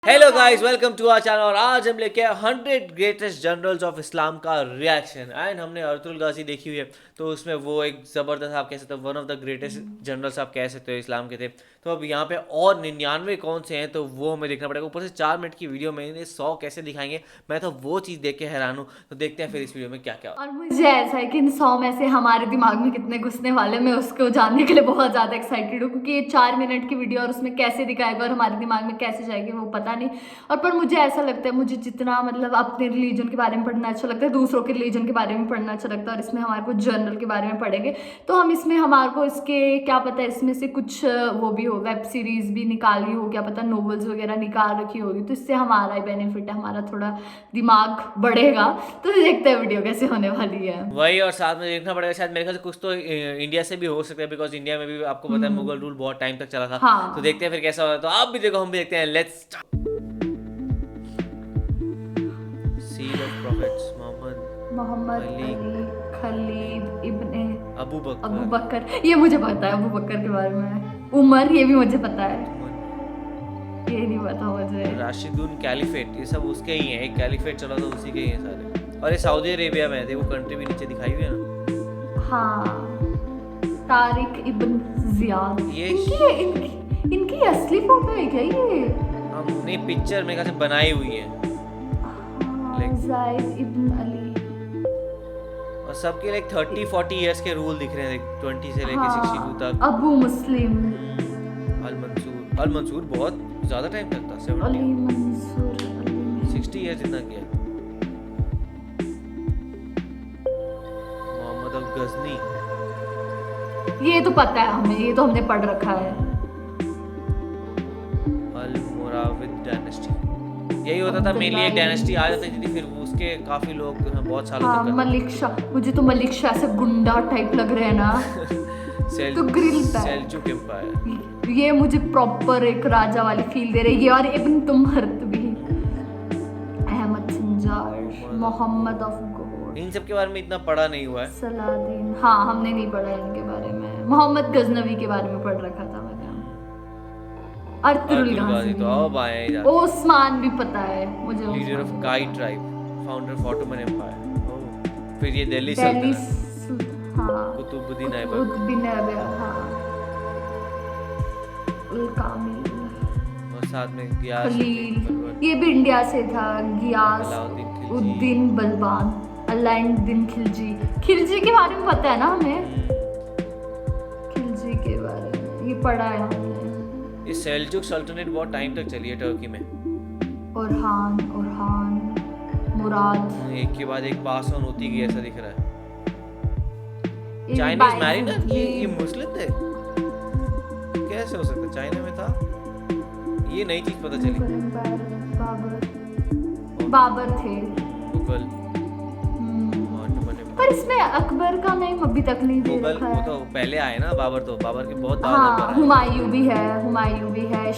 Hello guys, welcome to our channel. और आज हम लेके आए 100 ग्रेटेस्ट जनरल्स ऑफ इस्लाम का रिएक्शन। एंड हमने अर्तुल गाजी देखी हुई है, तो उसमें वो एक ज़बरदस्त, आप कह सकते हो one of the greatest generals आप कह सकते हो इस्लाम के थे। तो अब यहाँ पे और 99 कौन से हैं, तो वो हमें देखना पड़ेगा। ऊपर से 4 मिनट की वीडियो में इन्हें 100 कैसे दिखाएंगे, मैं तो वो चीज़ देख के हैरान हूँ। तो देखते हैं फिर इस वीडियो में क्या क्या। और मुझे ऐसा है कि इन 100 में से हमारे दिमाग में कितने घुसने वाले, मैं उसको जानने के लिए बहुत ज़्यादा एक्साइटेड हूँ, क्योंकि ये 4 मिनट की वीडियो और उसमें कैसे दिखाएगा और हमारे दिमाग में कैसे जाएगी वो पता नहीं। और पर मुझे ऐसा लगता है, मुझे जितना मतलब अपने रिलीजन के बारे में पढ़ना अच्छा लगता है, दूसरों के रिलीजन के बारे में पढ़ना अच्छा लगता है, और इसमें हमारे को जर्नल के बारे में पढ़ेंगे तो हम इसमें हमारे को इसके क्या पता है, इसमें से कुछ वो भी हो, वेब सीरीज भी निकाली हो, क्या पता नोवेल्स वगैरह निकाल रखी होगी, तो इससे हमारा ही बेनिफिट है, हमारा थोड़ा दिमाग बढ़ेगा। तो देखते हैं वीडियो कैसे होने वाली है। वही, और साथ में देखना पड़ेगा शायद मेरे ख्याल से कुछ तो इंडिया से भी हो सकता है, बिकॉज इंडिया में भी आपको पता है मुगल रूल बहुत टाइम तक चला था। तो हाँ, देखते हैं फिर कैसा होता है। तो आप भी देखो, हम भी देखते हैं। Let's seal of prophets Mohammad Ali Ali Khalid ibn Abu Abu Bakr Bakr, ये मुझे पता है अबू बकर के बारे में। उमर, ये भी मुझे पता है, ये नहीं पता मुझे। राशिदुन कैलिफेट, ये सब उसके ही हैं। एक कैलिफेट चला तो उसी के ही हैं सारे। और ये सऊदी अरेबिया में है, देखो कंट्री भी नीचे दिखाई हुई है ना। हाँ, तारिक इब्न जियाद, ये इनकी असली फोटो है क्या ये? हमने पिक्चर मेरे ख्याल से बनाई हुई है। हाँ, जायद इब्न अली। और सबके लाइक 30-40 इयर्स के रूल दिख रहे हैं, 20 से लेके 62 हाँ, तक। अबू मुस्लिम अल मंसूर बहुत ज़्यादा टाइम तक था, 70 अली मंसूर अली 60 ईयर जितना किया। मोहम्मद अल गजनी, ये तो पता है हमें, ये तो हमने पढ़ रखा है। अल मुराविद डायनेस्टी, यही होता था मेनली। एक डायनेस्टी आ जाती थी, फिर उसके काफ़ी लोग बहुत सालों हाँ, तक मलिक शाह, मुझे तो मलिक शाह से गुंडा टाइप लग रहे हैं ना। तो ग्रिल पैक, सेल्जुक एम्पायर, ये मुझे प्रॉपर एक राजा वाली फील दे रही है। और इब्न तुमहर्त भी, अहमद संजार, मोहम्मद ऑफ गोड, इन सब के बारे में इतना पढ़ा नहीं हुआ है। सलादीन, हाँ हमने नहीं पढ़ा इनके बारे में। मोहम्मद गजनवी के बारे में पढ़ रखा था मैंने। अर्तुगरुल अर्तुगरुल गाजी गाजी, तो अब आए हैं। ओस्मान भी पता है मुझे, leader of Osman Kayi tribe, founder of Ottoman empire. फिर ये दिल्ली दिल्ली, सल्तनत, हाँ, कुतुबुद्दीन ऐबक, कुतुबुद्दीन ऐबक, हाँ, उल कामिल, और साथ में गियास खलील, ये भी इंडिया से था। गियास अलाउद्दीन खिलजी, उद्दीन बलबान, अलाउद्दीन खिलजी। खिलजी के बारे में पता है ना हमें, खिलजी के बारे में ये पढ़ा है हमने। ये सेल्जुक सल्तनत बहुत टाइम तक चली है टर्की में। ओरहान मुराद, एक के बाद एक पास ऑन होती गई, ऐसा दिख रहा है। ये चाइनीज मैरिड, बाइज़, ये मुस्लिम थे, कैसे हो सकता है? चाइना में था, ये नई चीज पता चली। बाबर थे। मुगल, पर इसमें अकबर का नेम अभी तक नहीं दे मुगल रखा वो है। तो पहले आए ना, बाबर तो, बाबर के बहुत बाद हाँ, अकबर आए। हुमायूं भी है,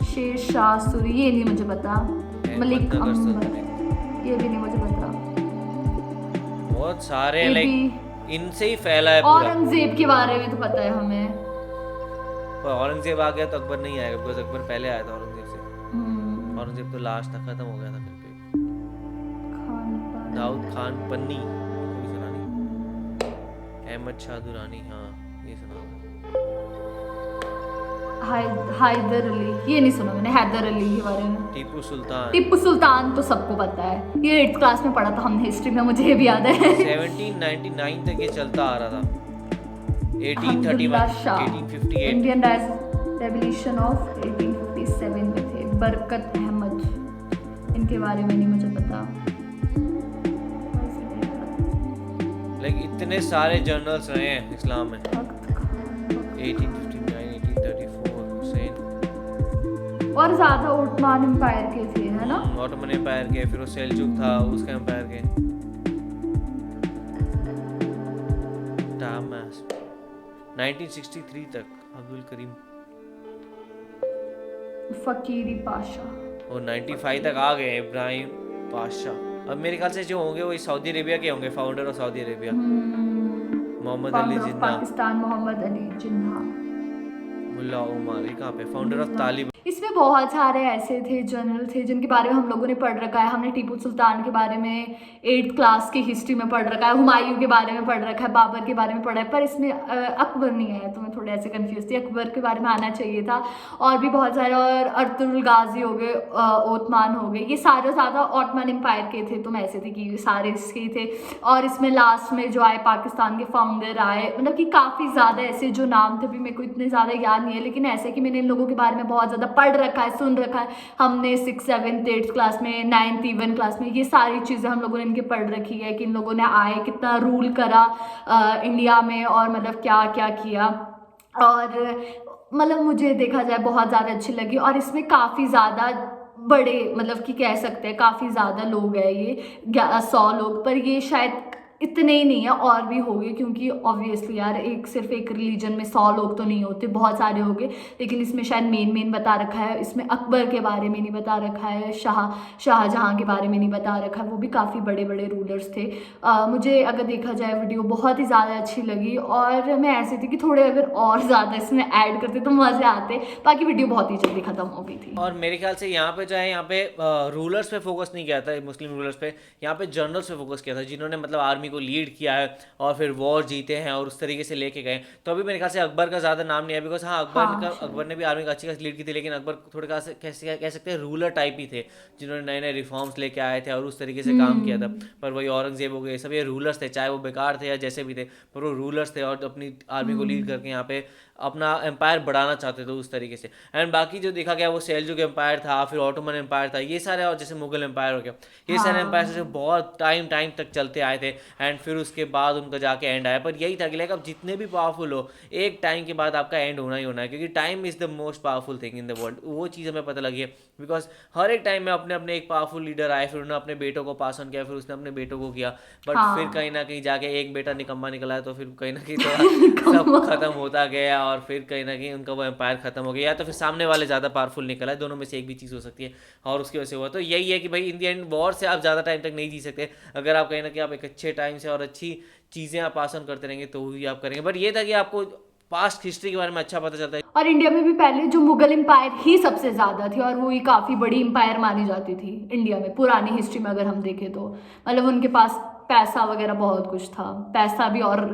शेर शाह सूरी, ये नहीं मुझे पता। मलिक अकबर, ये भी नहीं मुझे पता। बहुत सारे लाइक इनसे ही फैला है पूरा। औरंगजेब के बारे में तो पता है हमें। पर औरंगजेब आ गया तो अकबर नहीं आएगा, बिकॉज अकबर पहले आया था औरंगजेब से। औरंगजेब तो लास्ट था, खत्म हो गया था फिर पे। दाऊद खान पन्नी, कोई सुना नहीं। अहमद शाह दुरानी, हाँ ये सुना। हैदर अली, ये नहीं सुना मैंने हैदर अली के बारे में। टीपू सुल्तान तो सबको पता है, ये 8th क्लास में पढ़ा था हमने हिस्ट्री में, मुझे ये भी याद है। 1799 तक ये चलता आ रहा था। 1831 1858 इंडियन रेवोल्यूशन ऑफ 1857 में थे। बरकत अहमद, इनके बारे में नहीं मुझे पता। लाइक इतने सारे जर्नल्स रहे हैं इस्लाम में। 1859 1834 हुसैन, और ज्यादा ओटमान एम्पायर के थे, है ना? ऑटोमन एम्पायर के, फिर वो सेल्जुक था उसका एम्पायर के। टामास 1963 तक अब्दुल करीम, फकीरी पाशा, और 95 तक आ गए इब्राहिम पाशा। अब मेरे ख्याल से जो होंगे वो सऊदी अरेबिया के होंगे, founder of Saudi Arabia. Mohammad Ali Jinnah, Pakistan Mohammad Ali Jinnah, Mullah Omar, ये कहाँ पे? Founder of Taliban. इसमें बहुत सारे ऐसे थे जनरल थे जिनके बारे में हम लोगों ने पढ़ रखा है। हमने टीपू सुल्तान के बारे में 8th क्लास की हिस्ट्री में पढ़ रखा है, हुमायूं के बारे में पढ़ रखा है, बाबर के बारे में पढ़ा है, पर इसमें अकबर नहीं आया, तो मैं थोड़े ऐसे कंफ्यूज थी। अकबर के बारे में आना चाहिए था। और भी बहुत सारे, और अर्तुगरुल गाजी हो गए, ओथमान हो गए, ये सारे ज़्यादा ऑटमन एम्पायर के थे, तो मैं ऐसे थी कि सारे इसके ही थे। और इसमें लास्ट में जो आए पाकिस्तान के फाउंडर आए, मतलब कि काफ़ी ज़्यादा ऐसे जो नाम थे, भी मेरे को इतने ज़्यादा याद नहीं है, लेकिन ऐसे कि मैंने इन लोगों के बारे में बहुत ज़्यादा पढ़ रखा है, सुन रखा है। हमने 6th 7th 8th क्लास में, 9th इवन क्लास में ये सारी चीज़ें हम लोगों ने इनके पढ़ रखी है कि इन लोगों ने आए, कितना रूल करा इंडिया में, और मतलब क्या क्या किया। और मतलब मुझे देखा जाए बहुत ज़्यादा अच्छी लगी। और इसमें काफ़ी ज़्यादा बड़े, मतलब कि कह सकते हैं काफ़ी ज़्यादा लोग हैं, ये 100 लोग, पर ये शायद इतने ही नहीं है, और भी होंगे, क्योंकि ऑब्वियसली यार सिर्फ एक रिलीजन में 100 लोग तो नहीं होते, बहुत सारे होंगे। लेकिन इसमें शायद मेन बता रखा है, इसमें अकबर के बारे में नहीं बता रखा है, शाहजहाँ के बारे में नहीं बता रखा है, वो भी काफ़ी बड़े बड़े रूलर्स थे। मुझे अगर देखा जाए वीडियो बहुत ही ज़्यादा अच्छी लगी, और मैं ऐसी थी कि थोड़े अगर और ज़्यादा इसमें ऐड करते तो मज़े आते, बाकी वीडियो बहुत ही जल्दी ख़त्म हो गई थी। और मेरे ख्याल से यहाँ पे जो है, यहाँ पे रूलर्स पे फोकस नहीं किया था, मुस्लिम रूलर्स पे, यहाँ पे जनरल्स पे फोकस किया था, जिन्होंने मतलब आर्मी को लीड किया है और फिर वॉर जीते हैं और उस तरीके से लेके गए। तो अभी मेरे ख्याल से अकबर का ज़्यादा नाम नहीं है, बिकॉज हाँ, अकबर ने भी आर्मी का अच्छी खासी लीड की थी, लेकिन अकबर थोड़े कैसे कह सकते हैं रूलर टाइप ही थे, जिन्होंने नए नए रिफॉर्म्स लेके आए थे और उस तरीके से काम किया था। पर वही औरंगजेब हो गए, सब ये रूलर्स थे, चाहे वो बेकार थे या जैसे भी थे, पर वो रूलर्स थे और अपनी आर्मी को लीड करके यहाँ पे अपना एम्पायर बढ़ाना चाहते थे उस तरीके से। एंड बाकी जो देखा गया वो सेल्जुक एम्पायर था, फिर ऑटोमन एम्पायर था, ये सारे, और जैसे मुगल एम्पायर हो गया, ये सारे एम्पायर से बहुत टाइम तक चलते आए थे। एंड फिर उसके बाद उनका जाके एंड आया। पर यही था कि लाइक अब जितने भी पावरफुल हो, एक टाइम के बाद आपका एंड होना ही होना है, क्योंकि time is the most powerful thing in the world. वो चीज़ हमें पता लगी है, बिकॉज हर एक टाइम में अपने अपने एक पावरफुल लीडर आए, फिर उन्होंने अपने बेटों को पास ऑन किया, फिर उसने अपने बेटों को किया, बट फिर कहीं ना कहीं जाके एक बेटा निकम्मा निकला है, तो फिर कहीं ना कहीं तो सब खत्म होता गया, और फिर कहीं ना कहीं उनका वो एम्पायर खत्म हो गया, या तो फिर सामने वाले ज़्यादा पावरफुल निकला है, दोनों में से एक भी चीज़ हो सकती है, और उसकी वजह से हुआ। तो यही है कि भाई इन दी एंड वॉर से आप ज़्यादा टाइम तक नहीं जी सकते, अगर आप कहीं ना कहीं आप एक अच्छे टाइम से और अच्छी चीज़ें आप पास ऑन करते रहेंगे तो ही आप करेंगे। बट ये था कि आपको पास्ट हिस्ट्री के बारे में अच्छा पता चलता है। और इंडिया में भी पहले जो मुगल एम्पायर ही सबसे ज़्यादा थी, और वो ही काफ़ी बड़ी एम्पायर मानी जाती थी इंडिया में पुरानी हिस्ट्री में अगर हम देखें तो। मतलब उनके पास पैसा वगैरह बहुत कुछ था, पैसा भी, और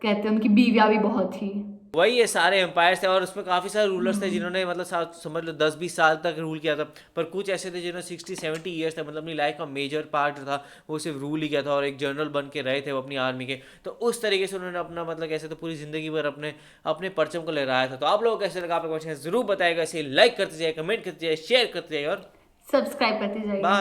कहते हैं उनकी बीवियाँ भी बहुत थी। वही ये सारे एम्पायर्स थे, और उसमें काफ़ी सारे रूलर्स थे जिन्होंने मतलब समझ लो 10-20 साल तक रूल किया था। पर कुछ ऐसे थे जिन्होंने 60-70 ईयर्स तक, मतलब अपनी लाइफ का मेजर पार्ट जो था वो सिर्फ रूल ही किया था, और एक जनरल बन के रहे थे वो अपनी आर्मी के। तो उस तरीके से उन्होंने अपना मतलब कैसे तो पूरी ज़िंदगी भर अपने अपने परचम को लहराया था। तो आप लोगों को कैसे लगा, आपके क्वेश्चन ज़रूर बताएगा, इसे लाइक करते जाइए, कमेंट करते जाइए, शेयर करते जाइए, और सब्सक्राइब करते जाइए। बाय।